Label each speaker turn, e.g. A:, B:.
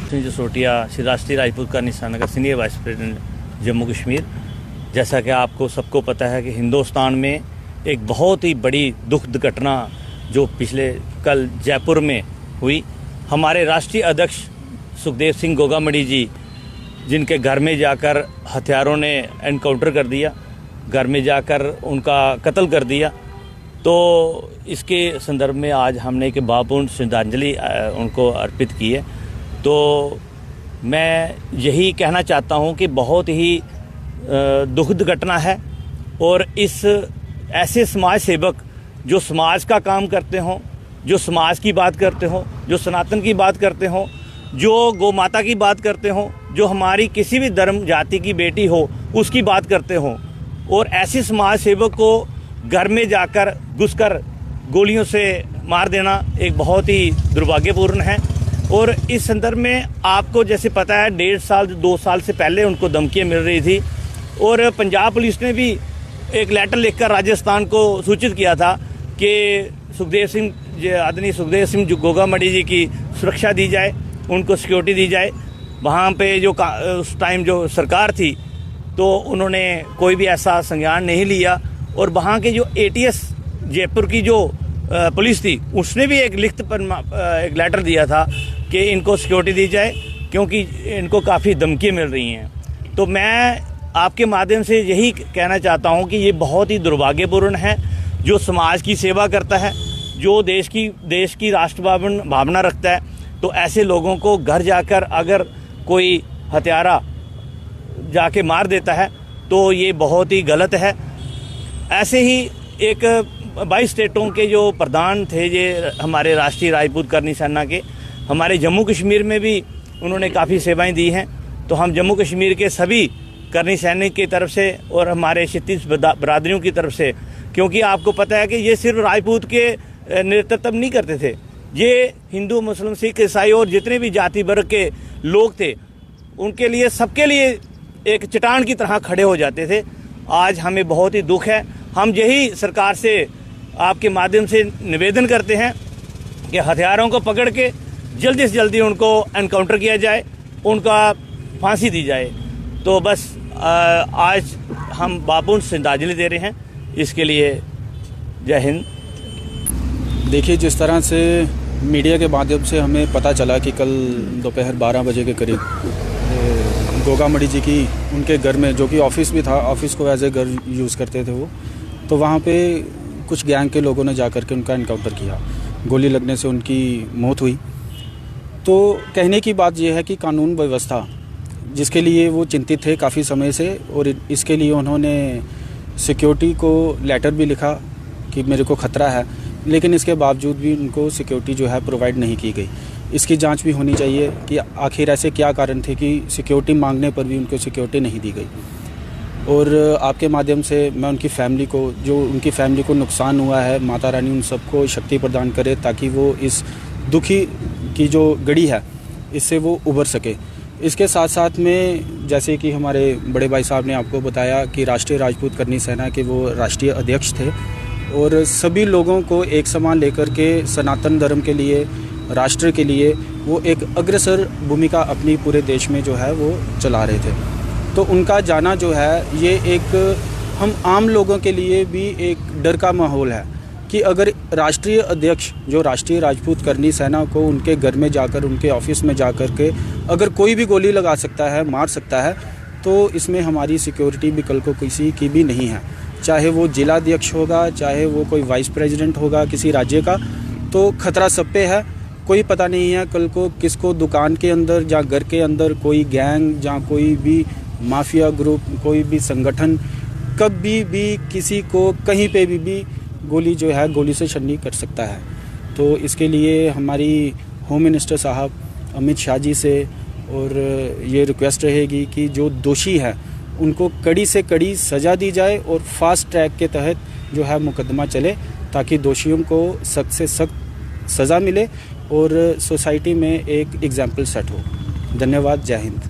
A: सिंह जसरोटिया, श्री राष्ट्रीय राजपूत का निशान नगर senior vice president Jammu Kashmir. जैसा कि आपको सबको पता है कि हिंदुस्तान में एक बहुत ही बड़ी दुखद घटना जो पिछले कल जयपुर में हुई, हमारे राष्ट्रीय अध्यक्ष सुखदेव सिंह गोगामड़ी जी, जिनके घर में जाकर हथियारों ने एनकाउंटर कर दिया, घर में जाकर उनका कत्ल कर दिया। तो इसके संदर्भ में आज हमने एक भावपूर्ण श्रद्धांजलि उनको अर्पित की है। तो मैं यही कहना चाहता हूं कि बहुत ही दुखद घटना है और इस ऐसे समाज सेवक जो समाज का काम करते हों, जो समाज की बात करते हों, जो सनातन की बात करते हों, जो गौ माता की बात करते हों, जो हमारी किसी भी धर्म जाति की बेटी हो उसकी बात करते हों, और ऐसे समाज सेवक को घर में जाकर घुसकर गोलियों से मार देना एक बहुत ही दुर्भाग्यपूर्ण है। और इस संदर्भ में आपको जैसे पता है 1.5 साल 2 साल से पहले उनको धमकियाँ मिल रही थी और पंजाब पुलिस ने भी एक लेटर लिखकर राजस्थान को सूचित किया था कि आदरणीय सुखदेव सिंह गोगामड़ी जी की सुरक्षा दी जाए, उनको सिक्योरिटी दी जाए। वहाँ पे जो उस टाइम जो सरकार थी तो उन्होंने कोई भी ऐसा संज्ञान नहीं लिया और वहाँ के जो ATS जयपुर की जो पुलिस थी उसने भी एक लिखित एक लेटर दिया था कि इनको सिक्योरिटी दी जाए क्योंकि इनको काफ़ी धमकियाँ मिल रही हैं। तो मैं आपके माध्यम से यही कहना चाहता हूँ कि ये बहुत ही दुर्भाग्यपूर्ण है। जो समाज की सेवा करता है, जो देश की राष्ट्र भावना रखता है, तो ऐसे लोगों को घर जाकर अगर कोई हत्यारा जाके मार देता है तो ये बहुत ही गलत है। ऐसे ही एक 22 स्टेटों के जो प्रधान थे ये हमारे राष्ट्रीय राजपूत करनी सेना के, हमारे जम्मू कश्मीर में भी उन्होंने काफ़ी सेवाएं दी हैं। तो हम जम्मू कश्मीर के सभी करनी सैनिक की तरफ से और हमारे क्षत्रिय बरादरियों की तरफ से, क्योंकि आपको पता है कि ये सिर्फ राजपूत के नेतृत्व नहीं करते थे, ये हिंदू मुस्लिम सिख ईसाई और जितने भी जाति वर्ग के लोग थे उनके लिए सबके लिए एक चट्टान की तरह खड़े हो जाते थे। आज हमें बहुत ही दुख है। हम यही सरकार से आपके माध्यम से निवेदन करते हैं कि हथियारों को पकड़ के जल्दी से जल्दी उनको एनकाउंटर किया जाए, उनका फांसी दी जाए। तो बस आज हम भावपूर्ण श्रद्धांजलि दे रहे हैं, इसके लिए जय हिंद।
B: देखिए, जिस तरह से मीडिया के माध्यम से हमें पता चला कि कल दोपहर 12 बजे के करीब गोगामड़ी जी की उनके घर में, जो कि ऑफिस भी था, ऑफिस को एज ए घर यूज़ करते थे वो, तो वहाँ पे कुछ गैंग के लोगों ने जाकर के उनका एनकाउंटर किया, गोली लगने से उनकी मौत हुई। तो कहने की बात यह है कि कानून व्यवस्था जिसके लिए वो चिंतित थे काफ़ी समय से, और इसके लिए उन्होंने सिक्योरिटी को लेटर भी लिखा कि मेरे को ख़तरा है, लेकिन इसके बावजूद भी उनको सिक्योरिटी जो है प्रोवाइड नहीं की गई। इसकी जांच भी होनी चाहिए कि आखिर ऐसे क्या कारण थे कि सिक्योरिटी मांगने पर भी उनको सिक्योरिटी नहीं दी गई। और आपके माध्यम से मैं उनकी फैमिली को, जो उनकी फैमिली को नुकसान हुआ है, माता रानी उन सबको शक्ति प्रदान करे ताकि वो इस दुखी की जो घड़ी है इससे वो उबर सके। इसके साथ साथ में जैसे कि हमारे बड़े भाई साहब ने आपको बताया कि राष्ट्रीय राजपूत करनी सेना के वो राष्ट्रीय अध्यक्ष थे और सभी लोगों को एक समान लेकर के सनातन धर्म के लिए, राष्ट्र के लिए वो एक अग्रसर भूमिका अपनी पूरे देश में जो है वो चला रहे थे। तो उनका जाना जो है ये एक हम आम लोगों के लिए भी एक डर का माहौल है कि अगर राष्ट्रीय अध्यक्ष जो राष्ट्रीय राजपूत करनी सेना को उनके घर में जाकर, उनके ऑफिस में जाकर के अगर कोई भी गोली लगा सकता है, मार सकता है, तो इसमें हमारी सिक्योरिटी भी कल को किसी की भी नहीं है। चाहे वो जिलाध्यक्ष होगा, चाहे वो कोई वाइस प्रेसिडेंट होगा किसी राज्य का, तो खतरा सब पे है। कोई पता नहीं है कल को किसको दुकान के अंदर या घर के अंदर कोई गैंग या कोई भी माफिया ग्रुप, कोई भी संगठन कभी भी किसी को कहीं पे भी गोली जो है गोली से छन्नी कर सकता है। तो इसके लिए हमारी होम मिनिस्टर साहब अमित शाह जी से और ये रिक्वेस्ट रहेगी कि जो दोषी है उनको कड़ी से कड़ी सज़ा दी जाए और फास्ट ट्रैक के तहत जो है मुकदमा चले ताकि दोषियों को सख्त से सख्त सज़ा मिले और सोसाइटी में एक एग्जाम्पल सेट हो। धन्यवाद। जय हिंद।